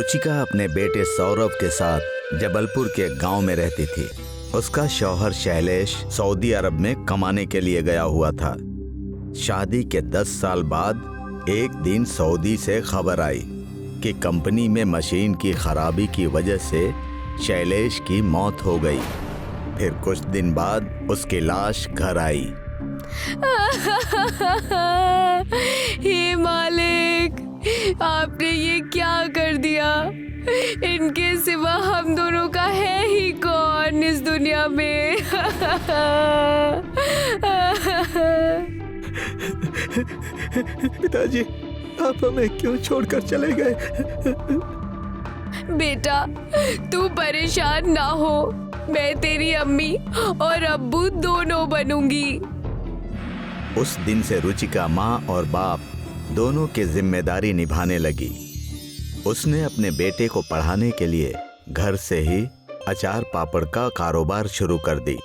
रुचिका अपने बेटे सौरभ के साथ जबलपुर के गांव में रहती थी। उसका शौहर शैलेश सऊदी अरब में कमाने के लिए गया हुआ था। शादी के 10 साल बाद एक दिन सऊदी से खबर आई कि कंपनी में मशीन की खराबी की वजह से शैलेश की मौत हो गई। फिर कुछ दिन बाद उसकी लाश घर आई। हे मालिक, आपने ये क्या कर दिया? इनके सिवा हम दोनों का है ही कौन इस दुनिया में? पिताजी, आप हमें क्यों छोड़कर चले गए? बेटा, तू परेशान ना हो, मैं तेरी अम्मी और अब्बू दोनों बनूंगी। उस दिन से रुचिका माँ और बाप दोनों की जिम्मेदारी निभाने लगी। उसने अपने बेटे को पढ़ाने के लिए घर से ही अचार पापड़ का कारोबार शुरू कर दी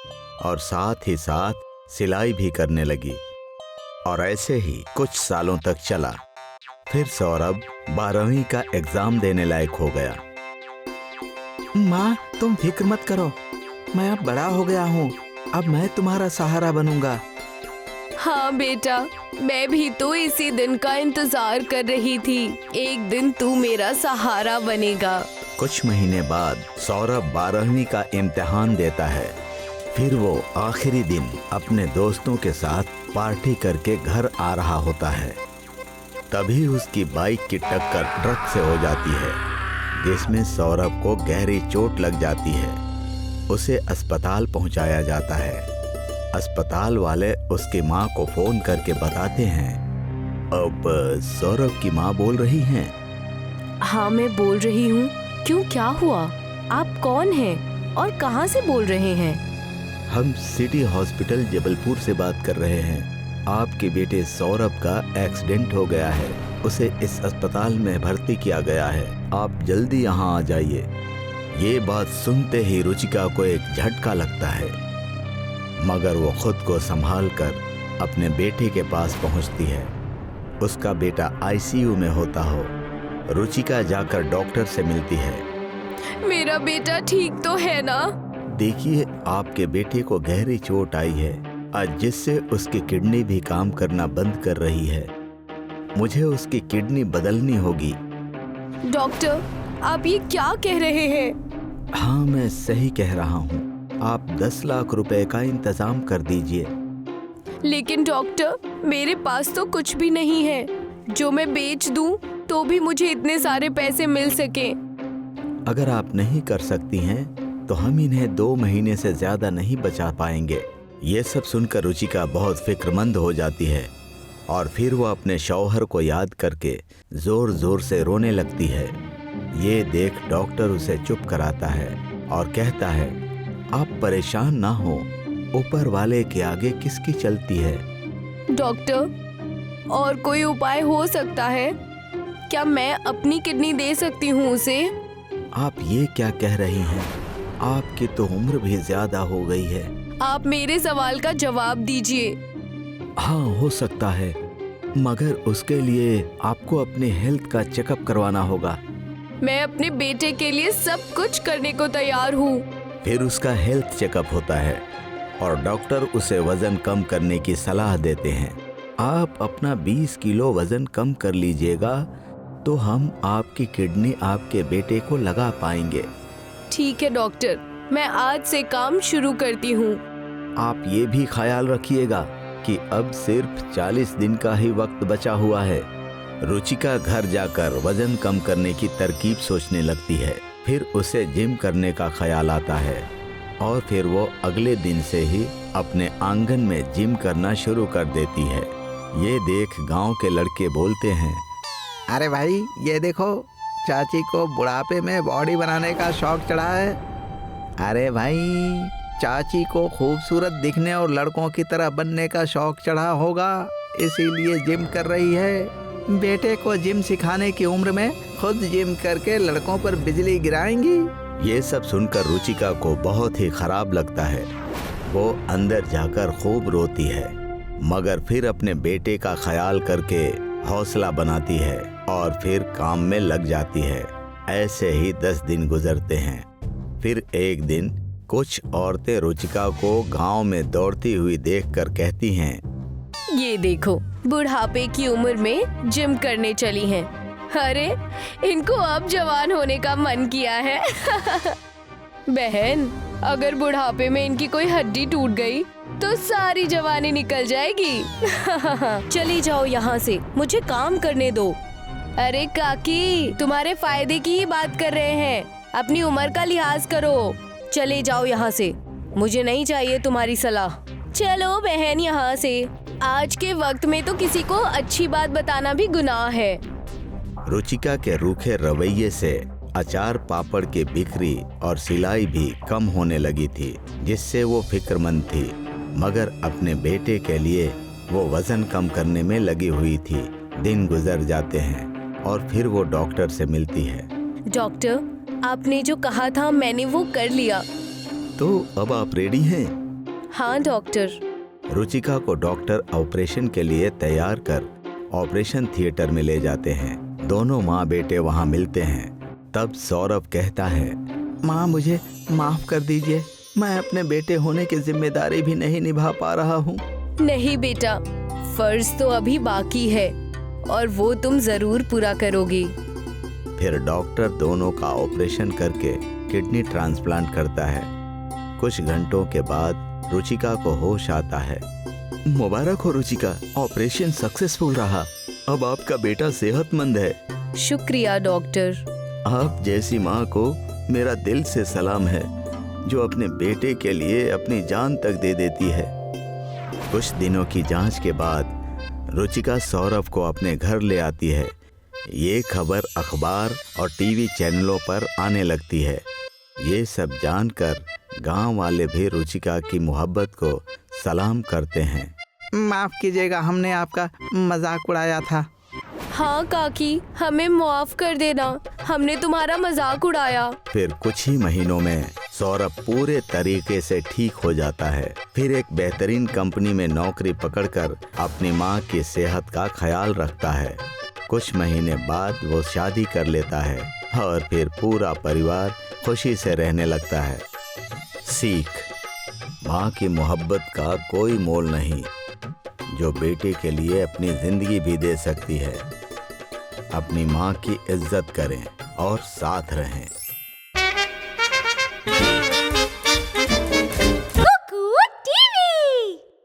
और साथ ही साथ सिलाई भी करने लगी। और ऐसे ही कुछ सालों तक चला। फिर सौरभ 12वीं का एग्जाम देने लायक हो गया। माँ, तुम फिक्र मत करो, मैं अब बड़ा हो गया हूँ, अब मैं तुम्हारा सहारा बनूंगा। हाँ बेटा, मैं भी तो इसी दिन का इंतजार कर रही थी। एक दिन तू मेरा सहारा बनेगा। कुछ महीने बाद सौरभ 12वीं का इम्तिहान देता है। फिर वो आखिरी दिन अपने दोस्तों के साथ पार्टी करके घर आ रहा होता है। तभी उसकी बाइक की टक्कर ट्रक से हो जाती है, जिसमें सौरभ को गहरी चोट लग जाती है। उसे अस्पताल पहुंचाया जाता है। अस्पताल वाले उसकी माँ को फोन करके बताते हैं। अब सौरभ की माँ बोल रही हैं। हाँ, मैं बोल रही हूँ। क्यों, क्या हुआ? आप कौन हैं और कहाँ से बोल रहे हैं? हम सिटी हॉस्पिटल जबलपुर से बात कर रहे हैं। आपके बेटे सौरभ का एक्सीडेंट हो गया है। उसे इस अस्पताल में भर्ती किया गया है। आप जल्दी यहाँ आ जाइए। ये बात सुनते ही रुचिका को एक झटका लगता है, मगर वो खुद को संभाल कर अपने बेटे के पास पहुंचती है। उसका बेटा आईसीयू में होता हो। रुचिका जाकर डॉक्टर से मिलती है। मेरा बेटा ठीक तो है ना? देखिए, आपके बेटे को गहरी चोट आई है, आज जिससे उसकी किडनी भी काम करना बंद कर रही है। मुझे उसकी किडनी बदलनी होगी। डॉक्टर, आप ये क्या कह रहे हैं? हाँ, मैं सही कह रहा हूँ। आप 10 लाख रुपए का इंतजाम कर दीजिए। लेकिन डॉक्टर, मेरे पास तो कुछ भी नहीं है जो मैं बेच दूं तो भी मुझे इतने सारे पैसे मिल सके। अगर आप नहीं कर सकती हैं तो हम इन्हें 2 महीने से ज्यादा नहीं बचा पाएंगे। ये सब सुनकर रुचिका बहुत फिक्रमंद हो जाती है और फिर वो अपने शौहर को याद करके जोर जोर से रोने लगती है। ये देख डॉक्टर उसे चुप कराता है और कहता है, आप परेशान ना हो, ऊपर वाले के आगे किसकी चलती है। डॉक्टर, और कोई उपाय हो सकता है क्या? मैं अपनी किडनी दे सकती हूँ उसे? आप ये क्या कह रही हैं? आपकी तो उम्र भी ज्यादा हो गई है। आप मेरे सवाल का जवाब दीजिए। हाँ, हो सकता है, मगर उसके लिए आपको अपने हेल्थ का चेकअप करवाना होगा। मैं अपने बेटे के लिए सब कुछ करने को तैयार हूँ। फिर उसका हेल्थ चेकअप होता है और डॉक्टर उसे वजन कम करने की सलाह देते हैं। आप अपना 20 किलो वजन कम कर लीजिएगा तो हम आपकी किडनी आपके बेटे को लगा पाएंगे। ठीक है डॉक्टर, मैं आज से काम शुरू करती हूँ। आप ये भी ख्याल रखिएगा कि अब सिर्फ 40 दिन का ही वक्त बचा हुआ है। रुचिका घर जाकर वजन कम करने की तरकीब सोचने लगती है। फिर उसे जिम करने का ख्याल आता है और फिर वो अगले दिन से ही अपने आंगन में जिम करना शुरू कर देती है। ये देख गांव के लड़के बोलते हैं, अरे भाई, ये देखो, चाची को बुढ़ापे में बॉडी बनाने का शौक चढ़ा है। अरे भाई, चाची को खूबसूरत दिखने और लड़कों की तरह बनने का शौक चढ़ा होगा, इसीलिए जिम कर रही है। बेटे को जिम सिखाने की उम्र में खुद जिम करके लड़कों पर बिजली गिराएंगी। ये सब सुनकर रुचिका को बहुत ही खराब लगता है। वो अंदर जाकर खूब रोती है, मगर फिर अपने बेटे का ख्याल करके हौसला बनाती है और फिर काम में लग जाती है। ऐसे ही 10 दिन गुजरते हैं। फिर एक दिन कुछ औरतें रुचिका को गांव में दौड़ती हुई देखकर कहती हैं, ये देखो, बुढ़ापे की उम्र में जिम करने चली हैं। अरे, इनको अब जवान होने का मन किया है। बहन, अगर बुढ़ापे में इनकी कोई हड्डी टूट गई तो सारी जवानी निकल जाएगी। चली जाओ यहाँ से, मुझे काम करने दो। अरे काकी, तुम्हारे फायदे की ही बात कर रहे हैं, अपनी उम्र का लिहाज करो। चले जाओ यहाँ से, मुझे नहीं चाहिए तुम्हारी सलाह। चलो बहन यहाँ से, आज के वक्त में तो किसी को अच्छी बात बताना भी गुनाह है। रुचिका के रूखे रवैये से अचार पापड़ की बिक्री और सिलाई भी कम होने लगी थी, जिससे वो फिक्रमंद थी। मगर अपने बेटे के लिए वो वजन कम करने में लगी हुई थी। दिन गुजर जाते हैं और फिर वो डॉक्टर से मिलती है। डॉक्टर, आपने जो कहा था मैंने वो कर लिया। तो अब आप रेडी हैं? हाँ डॉक्टर। रुचिका को डॉक्टर ऑपरेशन के लिए तैयार कर ऑपरेशन थिएटर में ले जाते हैं। दोनों माँ बेटे वहाँ मिलते हैं। तब सौरभ कहता है, माँ मुझे माफ कर दीजिए, मैं अपने बेटे होने की जिम्मेदारी भी नहीं निभा पा रहा हूँ। नहीं बेटा, फर्ज तो अभी बाकी है और वो तुम जरूर पूरा करोगी। फिर डॉक्टर दोनों का ऑपरेशन करके किडनी ट्रांसप्लांट करता है। कुछ घंटों के बाद रुचिका को होश आता है। मुबारक हो रुचिका, ऑपरेशन सक्सेसफुल रहा। अब आपका बेटा सेहतमंद है। शुक्रिया डॉक्टर। आप जैसी माँ को मेरा दिल से सलाम है, जो अपने बेटे के लिए अपनी जान तक दे देती है। कुछ दिनों की जांच के बाद रुचिका सौरभ को अपने घर ले आती है। ये खबर अखबार और टीवी चैनलों पर आने लगती है। ये सब जानकर गांव वाले भी रुचिका की मोहब्बत को सलाम करते हैं। माफ कीजिएगा, हमने आपका मजाक उड़ाया था। हाँ काकी, हमें माफ कर देना, हमने तुम्हारा मजाक उड़ाया। फिर कुछ ही महीनों में सौरभ पूरे तरीके से ठीक हो जाता है। फिर एक बेहतरीन कंपनी में नौकरी पकड़कर अपनी माँ की सेहत का ख्याल रखता है। कुछ महीने बाद वो शादी कर लेता है और फिर पूरा परिवार खुशी से रहने लगता है। सीख, माँ की मोहब्बत का कोई मोल नहीं, जो बेटे के लिए अपनी जिंदगी भी दे सकती है। अपनी माँ की इज्जत करें और साथ रहें।